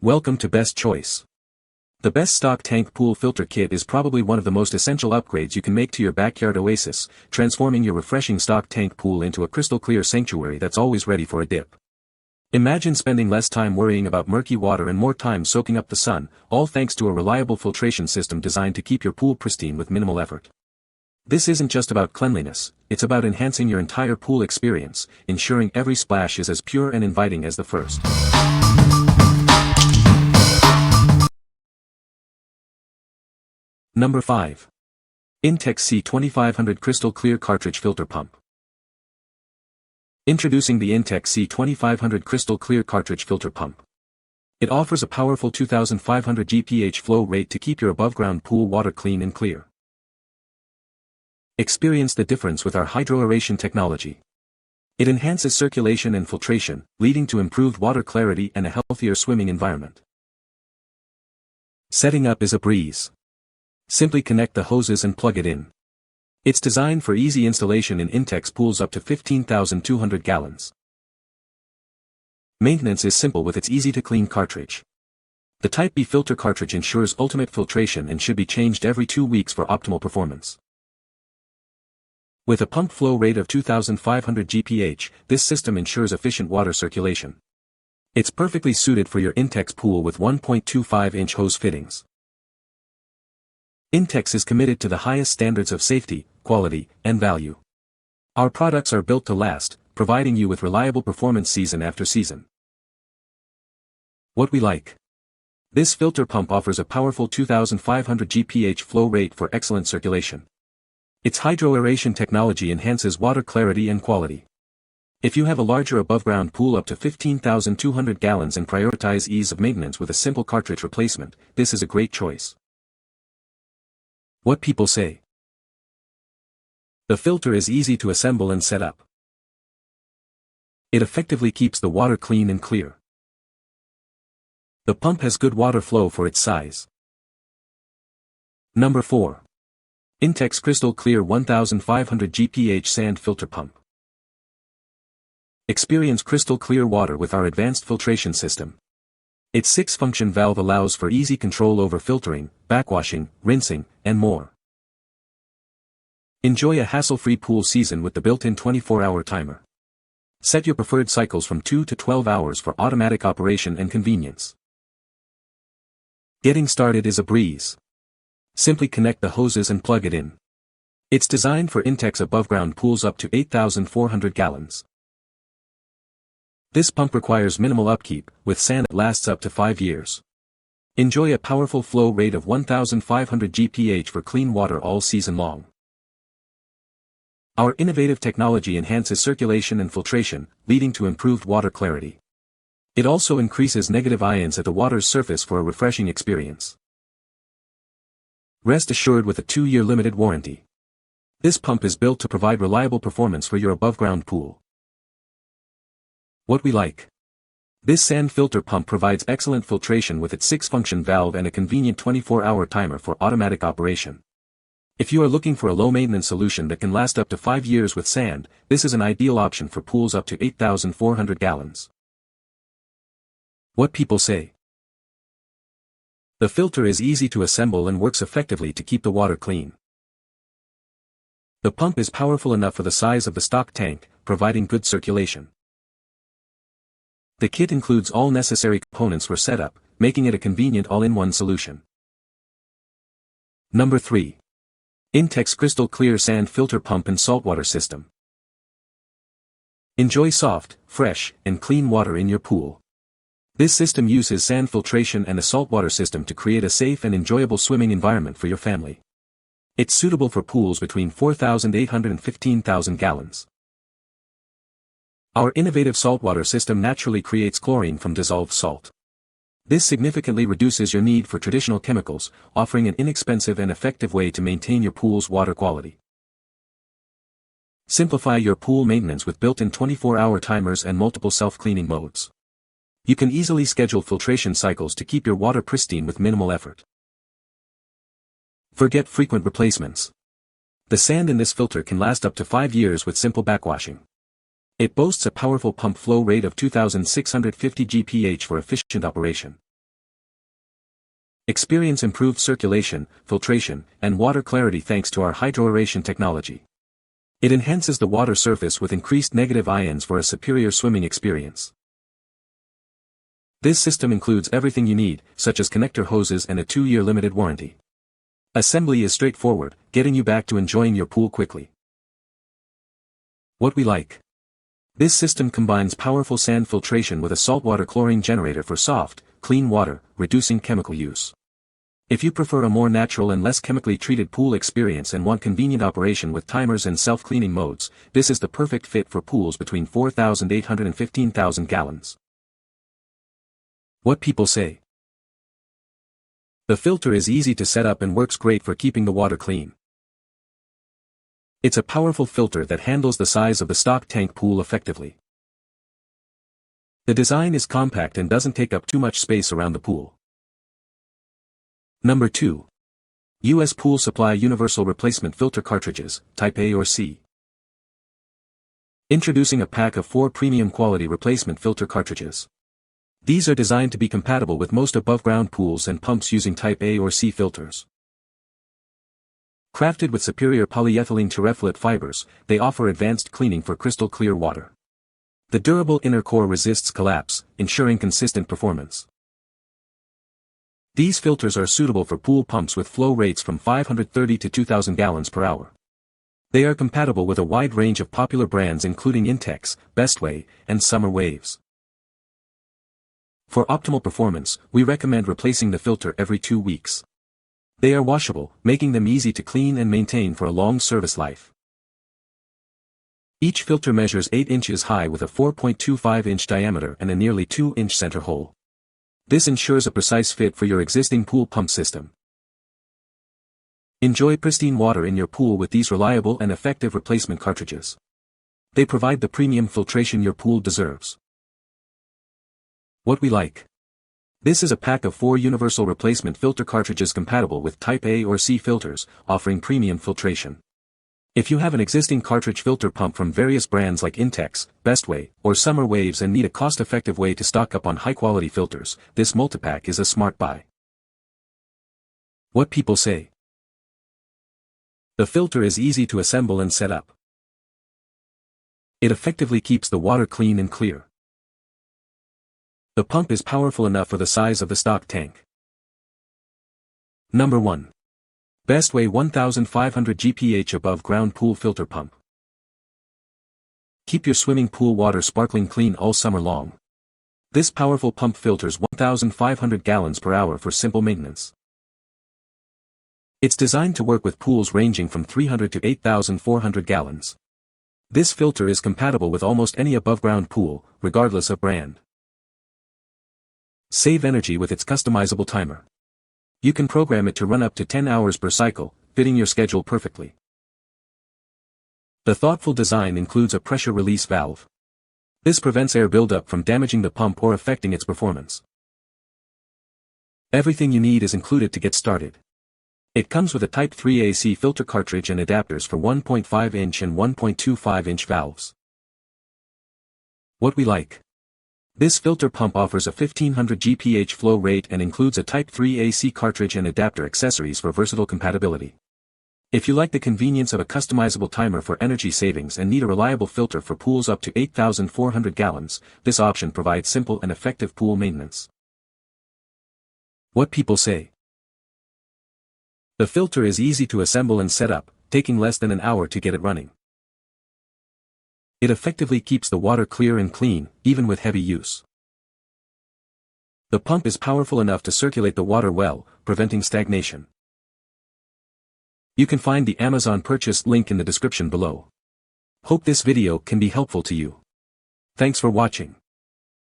Welcome to Best Choice. The Best Stock Tank Pool Filter Kit is probably one of the most essential upgrades you can make to your backyard oasis, transforming your refreshing stock tank pool into a crystal clear sanctuary that's always ready for a dip. Imagine spending less time worrying about murky water and more time soaking up the sun, all thanks to a reliable filtration system designed to keep your pool pristine with minimal effort. This isn't just about cleanliness, it's about enhancing your entire pool experience, ensuring every splash is as pure and inviting as the first. Number 5. Intex C2500 Crystal Clear Cartridge Filter Pump. Introducing the Intex C2500 Crystal Clear Cartridge Filter Pump. It offers a powerful 2,500 GPH flow rate to keep your above-ground pool water clean and clear. Experience the difference with our hydro-aeration technology. It enhances circulation and filtration, leading to improved water clarity and a healthier swimming environment. Setting up is a breeze. Simply connect the hoses and plug it in. It's designed for easy installation in Intex pools up to 15,200 gallons. Maintenance is simple with its easy-to-clean cartridge. The Type B filter cartridge ensures ultimate filtration and should be changed every 2 weeks for optimal performance. With a pump flow rate of 2,500 GPH, this system ensures efficient water circulation. It's perfectly suited for your Intex pool with 1.25-inch hose fittings. Intex is committed to the highest standards of safety, quality, and value. Our products are built to last, providing you with reliable performance season after season. What we like. This filter pump offers a powerful 2,500 GPH flow rate for excellent circulation. Its hydro-aeration technology enhances water clarity and quality. If you have a larger above-ground pool up to 15,200 gallons and prioritize ease of maintenance with a simple cartridge replacement, this is a great choice. What people say. The filter is easy to assemble and set up. It effectively keeps the water clean and clear. The pump has good water flow for its size. Number 4. Intex Crystal Clear 1500 GPH Sand Filter Pump. Experience crystal clear water with our advanced filtration system. Its 6-function valve allows for easy control over filtering, backwashing, rinsing, and more. Enjoy a hassle-free pool season with the built-in 24-hour timer. Set your preferred cycles from 2 to 12 hours for automatic operation and convenience. Getting started is a breeze. Simply connect the hoses and plug it in. It's designed for Intex above-ground pools up to 8,400 gallons. This pump requires minimal upkeep, with sand that lasts up to 5 years. Enjoy a powerful flow rate of 1,500 GPH for clean water all season long. Our innovative technology enhances circulation and filtration, leading to improved water clarity. It also increases negative ions at the water's surface for a refreshing experience. Rest assured with a 2-year limited warranty. This pump is built to provide reliable performance for your above-ground pool. What we like. This sand filter pump provides excellent filtration with its 6-function valve and a convenient 24-hour timer for automatic operation. If you are looking for a low-maintenance solution that can last up to 5 years with sand, this is an ideal option for pools up to 8,400 gallons. What people say. The filter is easy to assemble and works effectively to keep the water clean. The pump is powerful enough for the size of the stock tank, providing good circulation. The kit includes all necessary components for setup, making it a convenient all-in-one solution. Number 3. Intex Crystal Clear Sand Filter Pump and Saltwater System. Enjoy soft, fresh, and clean water in your pool. This system uses sand filtration and a saltwater system to create a safe and enjoyable swimming environment for your family. It's suitable for pools between 4,800 and 15,000 gallons. Our innovative saltwater system naturally creates chlorine from dissolved salt. This significantly reduces your need for traditional chemicals, offering an inexpensive and effective way to maintain your pool's water quality. Simplify your pool maintenance with built-in 24-hour timers and multiple self-cleaning modes. You can easily schedule filtration cycles to keep your water pristine with minimal effort. Forget frequent replacements. The sand in this filter can last up to 5 years with simple backwashing. It boasts a powerful pump flow rate of 2,650 GPH for efficient operation. Experience improved circulation, filtration, and water clarity thanks to our hydroaeration technology. It enhances the water surface with increased negative ions for a superior swimming experience. This system includes everything you need, such as connector hoses and a 2-year limited warranty. Assembly is straightforward, getting you back to enjoying your pool quickly. What we like. This system combines powerful sand filtration with a saltwater chlorine generator for soft, clean water, reducing chemical use. If you prefer a more natural and less chemically treated pool experience and want convenient operation with timers and self-cleaning modes, this is the perfect fit for pools between 4,800 and 15,000 gallons. What people say. The filter is easy to set up and works great for keeping the water clean. It's a powerful filter that handles the size of the stock tank pool effectively. The design is compact and doesn't take up too much space around the pool. Number 2. U.S. Pool Supply Universal Replacement Filter Cartridges, Type A or C. Introducing a pack of 4 premium quality replacement filter cartridges. These are designed to be compatible with most above-ground pools and pumps using Type A or C filters. Crafted with superior polyethylene terephthalate fibers, they offer advanced cleaning for crystal clear water. The durable inner core resists collapse, ensuring consistent performance. These filters are suitable for pool pumps with flow rates from 530 to 2,000 gallons per hour. They are compatible with a wide range of popular brands including Intex, Bestway, and Summer Waves. For optimal performance, we recommend replacing the filter every 2 weeks. They are washable, making them easy to clean and maintain for a long service life. Each filter measures 8 inches high with a 4.25-inch diameter and a nearly 2-inch center hole. This ensures a precise fit for your existing pool pump system. Enjoy pristine water in your pool with these reliable and effective replacement cartridges. They provide the premium filtration your pool deserves. What we like. This is a pack of 4 universal replacement filter cartridges compatible with Type A or C filters, offering premium filtration. If you have an existing cartridge filter pump from various brands like Intex, Bestway, or Summer Waves and need a cost-effective way to stock up on high-quality filters, this multipack is a smart buy. What people say. The filter is easy to assemble and set up. It effectively keeps the water clean and clear. The pump is powerful enough for the size of the stock tank. Number 1. Bestway 1500 GPH Above Ground Pool Filter Pump. Keep your swimming pool water sparkling clean all summer long. This powerful pump filters 1,500 gallons per hour for simple maintenance. It's designed to work with pools ranging from 300 to 8,400 gallons. This filter is compatible with almost any above-ground pool, regardless of brand. Save energy with its customizable timer. You can program it to run up to 10 hours per cycle, fitting your schedule perfectly. The thoughtful design includes a pressure release valve. This prevents air buildup from damaging the pump or affecting its performance. Everything you need is included to get started. It comes with a Type 3 AC filter cartridge and adapters for 1.5-inch and 1.25-inch valves. What we like. This filter pump offers a 1500 GPH flow rate and includes a Type 3 AC cartridge and adapter accessories for versatile compatibility. If you like the convenience of a customizable timer for energy savings and need a reliable filter for pools up to 8,400 gallons, this option provides simple and effective pool maintenance. What people say. The filter is easy to assemble and set up, taking less than an hour to get it running. It effectively keeps the water clear and clean, even with heavy use. The pump is powerful enough to circulate the water well, preventing stagnation. You can find the Amazon purchase link in the description below. Hope this video can be helpful to you. Thanks for watching.